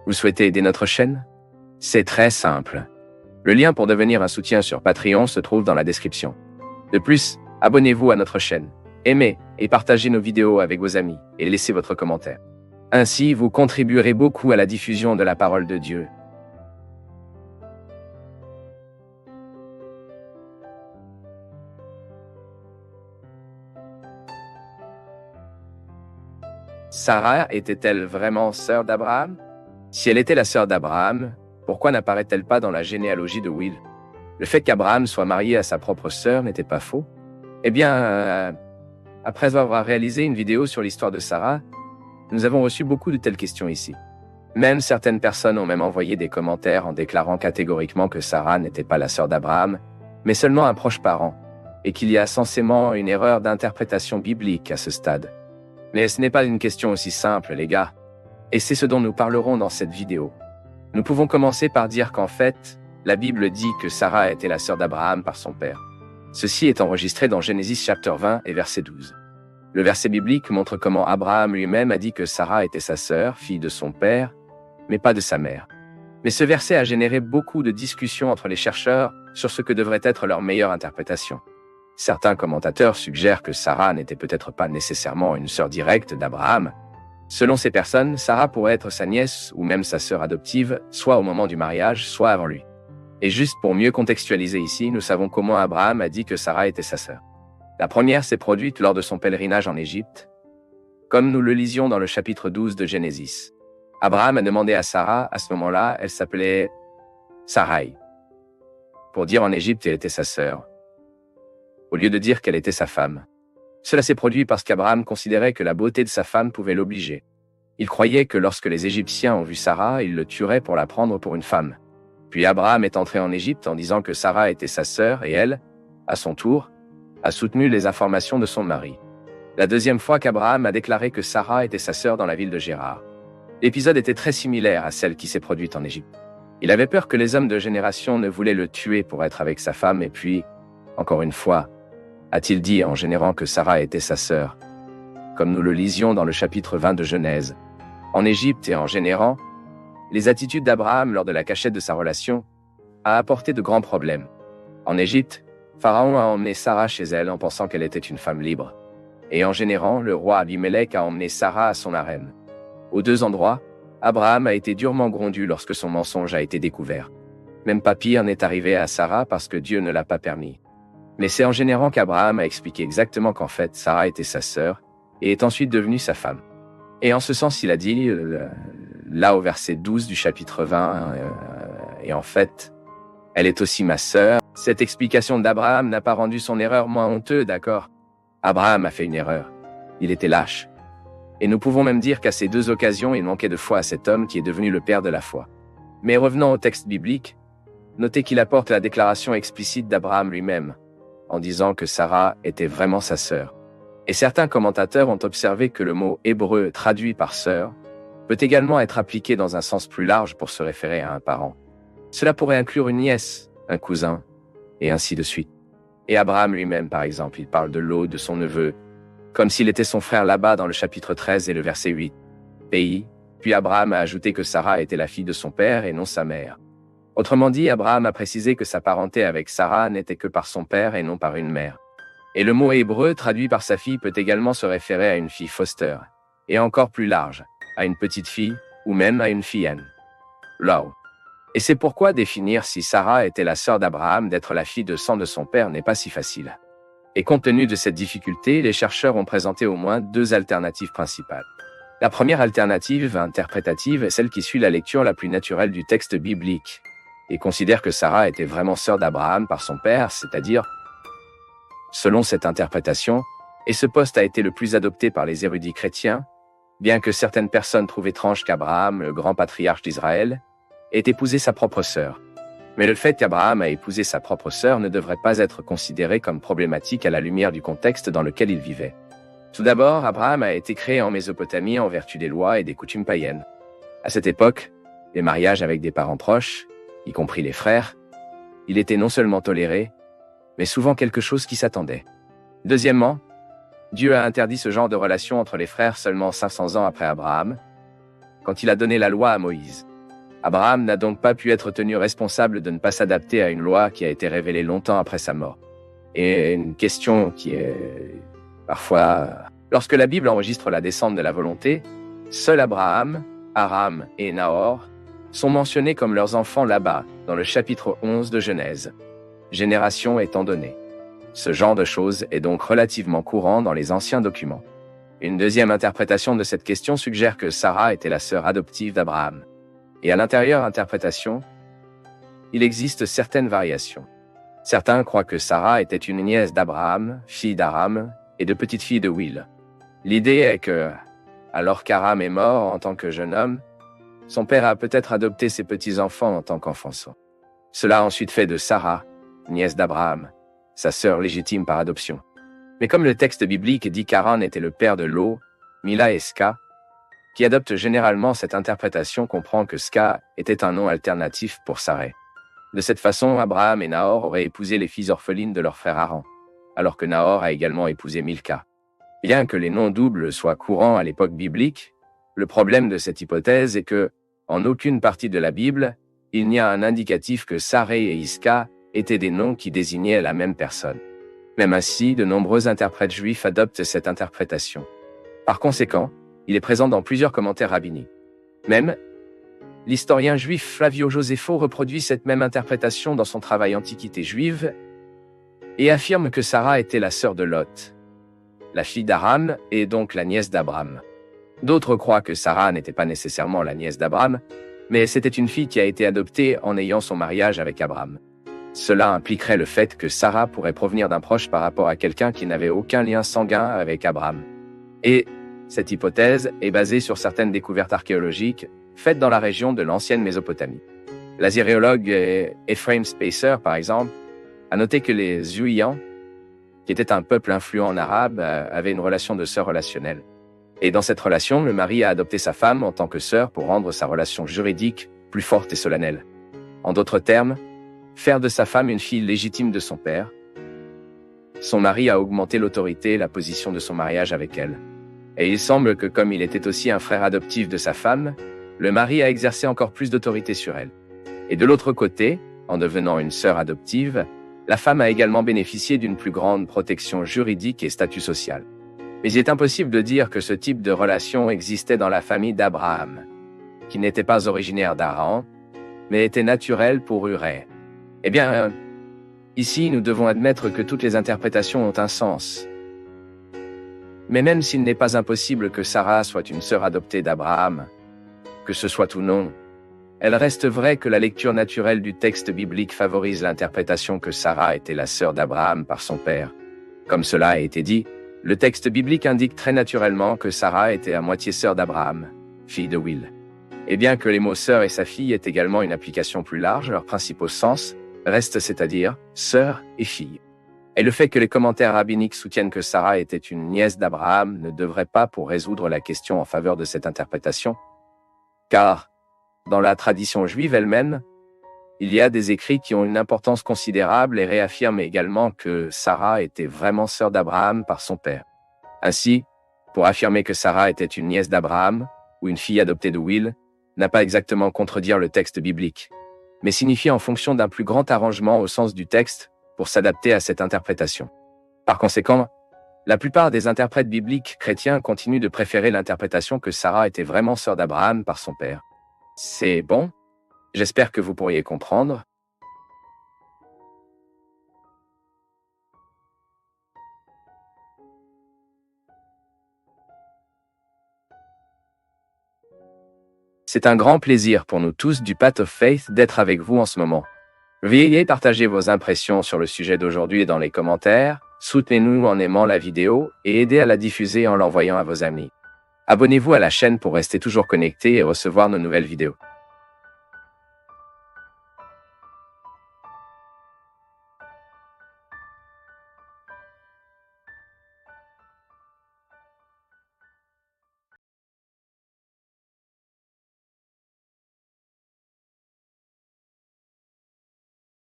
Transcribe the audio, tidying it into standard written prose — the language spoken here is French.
Vous souhaitez aider notre chaîne? C'est très simple. Le lien pour devenir un soutien sur Patreon se trouve dans la description. De plus, abonnez-vous à notre chaîne, aimez et partagez nos vidéos avec vos amis et laissez votre commentaire. Ainsi, vous contribuerez beaucoup à la diffusion de la parole de Dieu. Sarah était-elle vraiment sœur d'Abraham? Si elle était la sœur d'Abraham, pourquoi n'apparaît-elle pas dans la généalogie de Will? Le fait qu'Abraham soit marié à sa propre sœur n'était pas faux? Eh bien, après avoir réalisé une vidéo sur l'histoire de Sarah, nous avons reçu beaucoup de telles questions ici. Même certaines personnes ont même envoyé des commentaires en déclarant catégoriquement que Sarah n'était pas la sœur d'Abraham, mais seulement un proche parent, et qu'il y a censément une erreur d'interprétation biblique à ce stade. Mais ce n'est pas une question aussi simple, les gars. Et c'est ce dont nous parlerons dans cette vidéo. Nous pouvons commencer par dire qu'en fait, la Bible dit que Sarah était la sœur d'Abraham par son père. Ceci est enregistré dans Genesis chapitre 20 et verset 12. Le verset biblique montre comment Abraham lui-même a dit que Sarah était sa sœur, fille de son père, mais pas de sa mère. Mais ce verset a généré beaucoup de discussions entre les chercheurs sur ce que devrait être leur meilleure interprétation. Certains commentateurs suggèrent que Sarah n'était peut-être pas nécessairement une sœur directe d'Abraham. Selon ces personnes, Sarah pourrait être sa nièce ou même sa sœur adoptive, soit au moment du mariage, soit avant lui. Et juste pour mieux contextualiser ici, nous savons comment Abraham a dit que Sarah était sa sœur. La première s'est produite lors de son pèlerinage en Égypte, comme nous le lisions dans le chapitre 12 de Genesis. Abraham a demandé à Sarah, à ce moment-là, elle s'appelait Sarai. Pour dire en Égypte, elle était sa sœur, au lieu de dire qu'elle était sa femme. Cela s'est produit parce qu'Abraham considérait que la beauté de sa femme pouvait l'obliger. Il croyait que lorsque les Égyptiens ont vu Sarah, ils le tueraient pour la prendre pour une femme. Puis Abraham est entré en Égypte en disant que Sarah était sa sœur et elle, à son tour, a soutenu les informations de son mari. La deuxième fois qu'Abraham a déclaré que Sarah était sa sœur dans la ville de Gérard. L'épisode était très similaire à celle qui s'est produite en Égypte. Il avait peur que les hommes de génération ne voulaient le tuer pour être avec sa femme et puis, encore une fois, a-t-il dit en générant que Sarah était sa sœur, comme nous le lisions dans le chapitre 20 de Genèse. En Égypte et en générant, les attitudes d'Abraham lors de la cachette de sa relation a apporté de grands problèmes. En Égypte, Pharaon a emmené Sarah chez elle en pensant qu'elle était une femme libre. Et en générant, le roi Abimelech a emmené Sarah à son harem. Aux deux endroits, Abraham a été durement grondu lorsque son mensonge a été découvert. Même pas pire n'est arrivé à Sarah parce que Dieu ne l'a pas permis. Mais c'est en générant qu'Abraham a expliqué exactement qu'en fait, Sarah était sa sœur et est ensuite devenue sa femme. Et en ce sens, il a dit, là au verset 12 du chapitre 20, et en fait, elle est aussi ma sœur. Cette explication d'Abraham n'a pas rendu son erreur moins honteuse, d'accord? Abraham a fait une erreur. Il était lâche. Et nous pouvons même dire qu'à ces deux occasions, il manquait de foi à cet homme qui est devenu le père de la foi. Mais revenons au texte biblique, notez qu'il apporte la déclaration explicite d'Abraham lui-même, en disant que Sarah était vraiment sa sœur. Et certains commentateurs ont observé que le mot hébreu traduit par sœur peut également être appliqué dans un sens plus large pour se référer à un parent. Cela pourrait inclure une nièce, un cousin, et ainsi de suite. Et Abraham lui-même, par exemple, il parle de Lot, de son neveu, comme s'il était son frère là-bas dans le chapitre 13 et le verset 8. Puis Abraham a ajouté que Sarah était la fille de son père et non sa mère. Autrement dit, Abraham a précisé que sa parenté avec Sarah n'était que par son père et non par une mère. Et le mot hébreu traduit par sa fille peut également se référer à une fille foster, et encore plus large, à une petite fille, ou même à une fienne. Là. Et c'est pourquoi définir si Sarah était la sœur d'Abraham d'être la fille de sang de son père n'est pas si facile. Et compte tenu de cette difficulté, les chercheurs ont présenté au moins deux alternatives principales. La première alternative interprétative est celle qui suit la lecture la plus naturelle du texte biblique, et considère que Sarah était vraiment sœur d'Abraham par son père, c'est-à-dire, selon cette interprétation, et ce poste a été le plus adopté par les érudits chrétiens, bien que certaines personnes trouvent étrange qu'Abraham, le grand patriarche d'Israël, ait épousé sa propre sœur. Mais le fait qu'Abraham a épousé sa propre sœur ne devrait pas être considéré comme problématique à la lumière du contexte dans lequel il vivait. Tout d'abord, Abraham a été créé en Mésopotamie en vertu des lois et des coutumes païennes. À cette époque, les mariages avec des parents proches, y compris les frères, il était non seulement toléré, mais souvent quelque chose qui s'attendait. Deuxièmement, Dieu a interdit ce genre de relation entre les frères seulement 500 ans après Abraham, quand il a donné la loi à Moïse. Abraham n'a donc pas pu être tenu responsable de ne pas s'adapter à une loi qui a été révélée longtemps après sa mort. Et une question qui est parfois... Lorsque la Bible enregistre la descente de la volonté, seuls Abraham, Aram et Nahor sont mentionnés comme leurs enfants là-bas, dans le chapitre 11 de Genèse. Génération étant donnée. Ce genre de choses est donc relativement courant dans les anciens documents. Une deuxième interprétation de cette question suggère que Sarah était la sœur adoptive d'Abraham. Et à l'intérieur interprétation, il existe certaines variations. Certains croient que Sarah était une nièce d'Abraham, fille d'Aram et de petite-fille de Will. L'idée est que, alors qu'Aram est mort en tant que jeune homme, son père a peut-être adopté ses petits-enfants en tant qu'enfants. Cela a ensuite fait de Sarah, nièce d'Abraham, sa sœur légitime par adoption. Mais comme le texte biblique dit qu'Haran était le père de Lot, Mila et Ska, qui adopte généralement cette interprétation comprend que Ska était un nom alternatif pour Sarah. De cette façon, Abraham et Nahor auraient épousé les filles orphelines de leur frère Haran, alors que Nahor a également épousé Milka. Bien que les noms doubles soient courants à l'époque biblique, le problème de cette hypothèse est que, en aucune partie de la Bible, il n'y a un indicatif que Saré et Iska étaient des noms qui désignaient la même personne. Même ainsi, de nombreux interprètes juifs adoptent cette interprétation. Par conséquent, il est présent dans plusieurs commentaires rabbiniques. Même, l'historien juif Flavio Josefo reproduit cette même interprétation dans son travail Antiquité juive et affirme que Sarah était la sœur de Lot, la fille d'Aram et donc la nièce d'Abraham. D'autres croient que Sarah n'était pas nécessairement la nièce d'Abraham, mais c'était une fille qui a été adoptée en ayant son mariage avec Abraham. Cela impliquerait le fait que Sarah pourrait provenir d'un proche par rapport à quelqu'un qui n'avait aucun lien sanguin avec Abraham. Et cette hypothèse est basée sur certaines découvertes archéologiques faites dans la région de l'ancienne Mésopotamie. L'assyriologue Ephraim Spacer, par exemple, a noté que les Zuians, qui étaient un peuple influent en arabe, avaient une relation de sœur relationnelle. Et dans cette relation, le mari a adopté sa femme en tant que sœur pour rendre sa relation juridique plus forte et solennelle. En d'autres termes, faire de sa femme une fille légitime de son père. Son mari a augmenté l'autorité et la position de son mariage avec elle. Et il semble que comme il était aussi un frère adoptif de sa femme, le mari a exercé encore plus d'autorité sur elle. Et de l'autre côté, en devenant une sœur adoptive, la femme a également bénéficié d'une plus grande protection juridique et statut social. Mais il est impossible de dire que ce type de relation existait dans la famille d'Abraham, qui n'était pas originaire d'Haran, mais était naturel pour Uré. Eh bien, ici, nous devons admettre que toutes les interprétations ont un sens. Mais même s'il n'est pas impossible que Sarah soit une sœur adoptée d'Abraham, que ce soit ou non, elle reste vraie que la lecture naturelle du texte biblique favorise l'interprétation que Sarah était la sœur d'Abraham par son père. Comme cela a été dit, le texte biblique indique très naturellement que Sarah était à moitié sœur d'Abraham, fille de Will. Et bien que les mots sœur et sa fille aient également une application plus large, leur principal sens reste, c'est-à-dire sœur et fille. Et le fait que les commentaires rabbiniques soutiennent que Sarah était une nièce d'Abraham ne devrait pas pour résoudre la question en faveur de cette interprétation, car, dans la tradition juive elle-même, il y a des écrits qui ont une importance considérable et réaffirment également que Sarah était vraiment sœur d'Abraham par son père. Ainsi, pour affirmer que Sarah était une nièce d'Abraham, ou une fille adoptée de Will, n'a pas exactement contredire le texte biblique, mais signifie en fonction d'un plus grand arrangement au sens du texte pour s'adapter à cette interprétation. Par conséquent, la plupart des interprètes bibliques chrétiens continuent de préférer l'interprétation que Sarah était vraiment sœur d'Abraham par son père. C'est bon? J'espère que vous pourriez comprendre. C'est un grand plaisir pour nous tous du Path of Faith d'être avec vous en ce moment. Veuillez partager vos impressions sur le sujet d'aujourd'hui dans les commentaires, soutenez-nous en aimant la vidéo et aidez à la diffuser en l'envoyant à vos amis. Abonnez-vous à la chaîne pour rester toujours connecté et recevoir nos nouvelles vidéos.